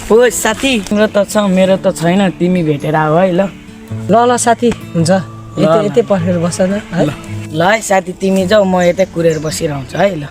ओ साथी तिम्रो त छ मेरो त छैन तिमी भेटेर आऊ है ल ल साथी हुन्छ यतै पखेर बस न है ल है साथी तिमी जाऊ म यतै कुरेर बसिरहन्छु है ल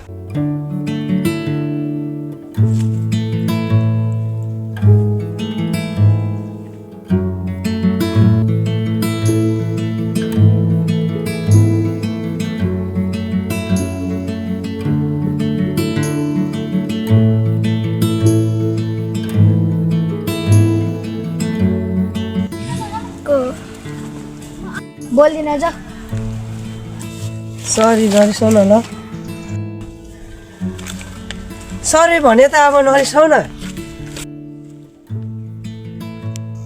बोल्दिन जा सरी नरिसाउ न ल सरी भने त अब नरिसाउ न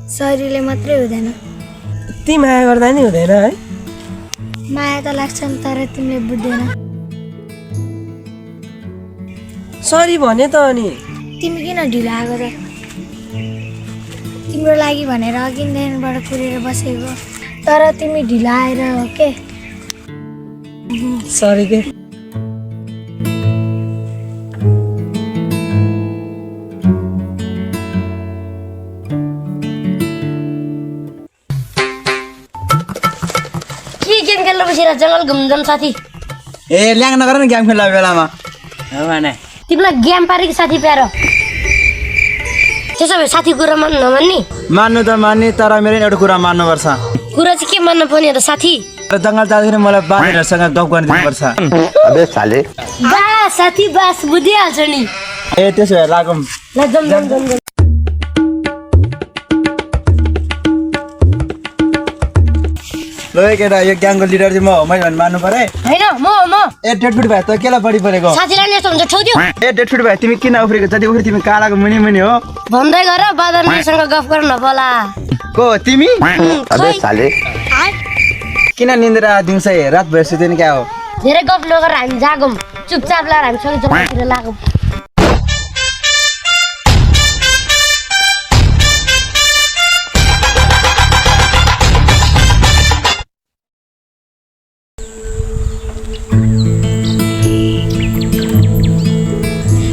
शरीरले मात्रै हुँदैन ती माया गर्दा नि हुँदैन है माया त लाग्छ नि तर तिमीले बुझ्दैन सरी भने त अनि तिमी किन ढिलो आएको त तिम्रो लागि भनेर अघिदेखिबाट कुरेर बसेको तर तिमी ढिलो आएर हो के सरी के गेम खेल्न बसेर जङ्गल घुम्छन् साथी ए ल्याङ नगर न गेम खेल्दा बेलामा हो भने तिमीलाई गेम पारेको साथी प्यारो त्यसो भए साथी कुरा नमान्ने मान्नु त मान्ने तर मेरो एउटा कुरा मान्नुपर्छ कुरा चाहिँ के मान्न पर्ने त साथी जङ्गल जाँदाखेरि मलाई बाँदरहरूसँग गफ गर्न दिनुपर्छ बास साथी बास बुझिहाल्छ नि ए त्यसो भए लागौँ ल जम ल केटा यो ग्याङको लिडर चाहिँ म हो मैले भने मान्नु परे हैन म ए डेडफुट भाइ त केलाई बढी परेको साथीलाई नि यस्तो हुन्छ ठोक्यो ए डेडफुट भाइ तिमी किन उफ्रेको जति उफ्रे तिमी कालाको मुनि मुनि हो भन्दै गर बादरसँग गफ गर्न नपला को तिमी खै किन निन्द्रा दिउँसै रात भएर सुतेन क्या हो धेरै गफ नगर हामी जागौँ चुपचाप लाएर हामी सँगै जङ्गलतिर लागौँ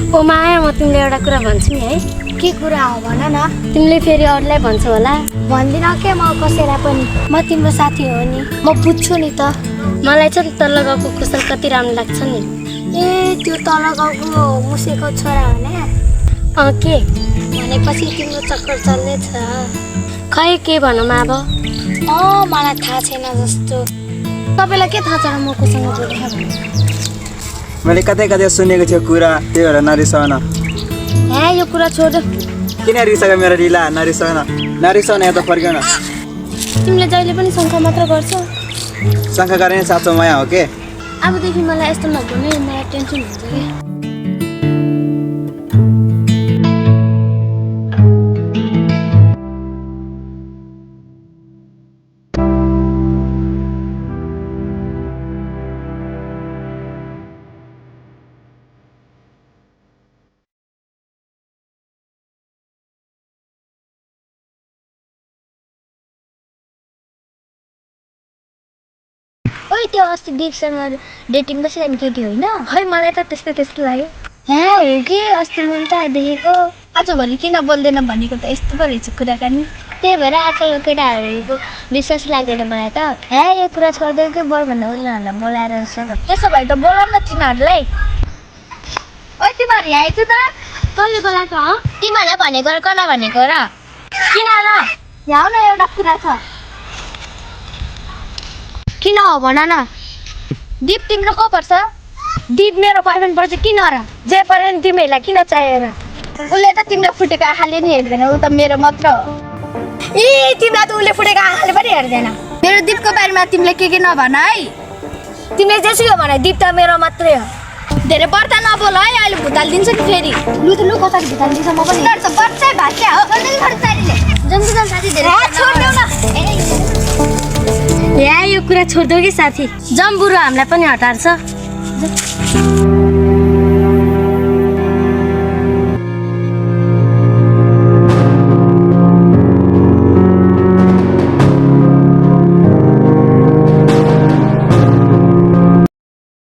ओ माया म तिमीले एउटा कुरा भन्छु नि है के कुरा हो भन न तिमीले फेरि अरूलाई भन्छौ होला भन्दिन के म कसैलाई पनि म तिम्रो साथी हो नि म बुझ्छु नि त मलाई चाहिँ तल्लो गाउँको कुशल कति राम्रो लाग्छ नि ए त्यो तल गाउँको मुसेको छोरा भने के भनेपछि तिम्रो चक्कर चल्दैछ खै के भनौँ अब मलाई थाहा छैन जस्तो तपाईँलाई के थाहा छ र म कोसँग जोडेको मैले कतै कतै सुनेको थियो कुरा त्यही भएर नरिसाउन हे यो कुरा छोड किन रिसाएको मेरो रिला नरिसाउन यहाँ त फर्कियो न तिमीले जहिले पनि शङ्का मात्र गर्छौ शङ्का गर्ने साँचो माया हो के अबदेखि मलाई यस्तो नभने मलाई टेन्सन हुन्छ कि ओइ त्यो अस्ति दिपसँग डेटिङ बसिरहेको केटी होइन खै मलाई त त्यस्तो लाग्यो हो कि अस्ति मैले त देखेको आजभोलि किन बोल्दैन भनेको त यस्तो पो रहेछ कुराकानी त्यही भएर आजकलको केटाहरूको विश्वास लाग्दैन मलाई त यो कुरा छोडिदियो कि बरुभन्दा उनीहरूलाई बोलाएर त्यसो भए त बोला न तिमीहरूलाई ओ तिमीहरू यहाँ आइज त कसले बोलाएको हो तिमीहरूलाई भनेको र कसलाई भनेको र किन र यहाँ न एउटा कुरा छ किन हो भन न दिप तिम्रो को पर्छ दिप मेरो बोयफ्रेन्ड पर्छ किन र जे परे नि तिमीहरूलाई किन चाहिएर उसले त तिम्रो फुटेको आँखाले नि हेर्दैन ऊ त मेरो मात्र हो तिमीलाई त उसले फुटेको आँखाले पनि हेर्दैन मेरो दिपको बारेमा तिमीले के नभन है तिमीले जेसुकै भन दिप त मेरो मात्रै हो धेरै बर्ता नबोल है अहिले भुताल दिन्छ नि फेरि लु त लु कसरी भुताल दिन्छ म पनि बर्छै भाग्य हो जम्सुजन साथी धेरै छोड्देऊ न यो कुरा छोडिदेऊ कि साथी जम बुढो हामीलाई पनि हटार्छ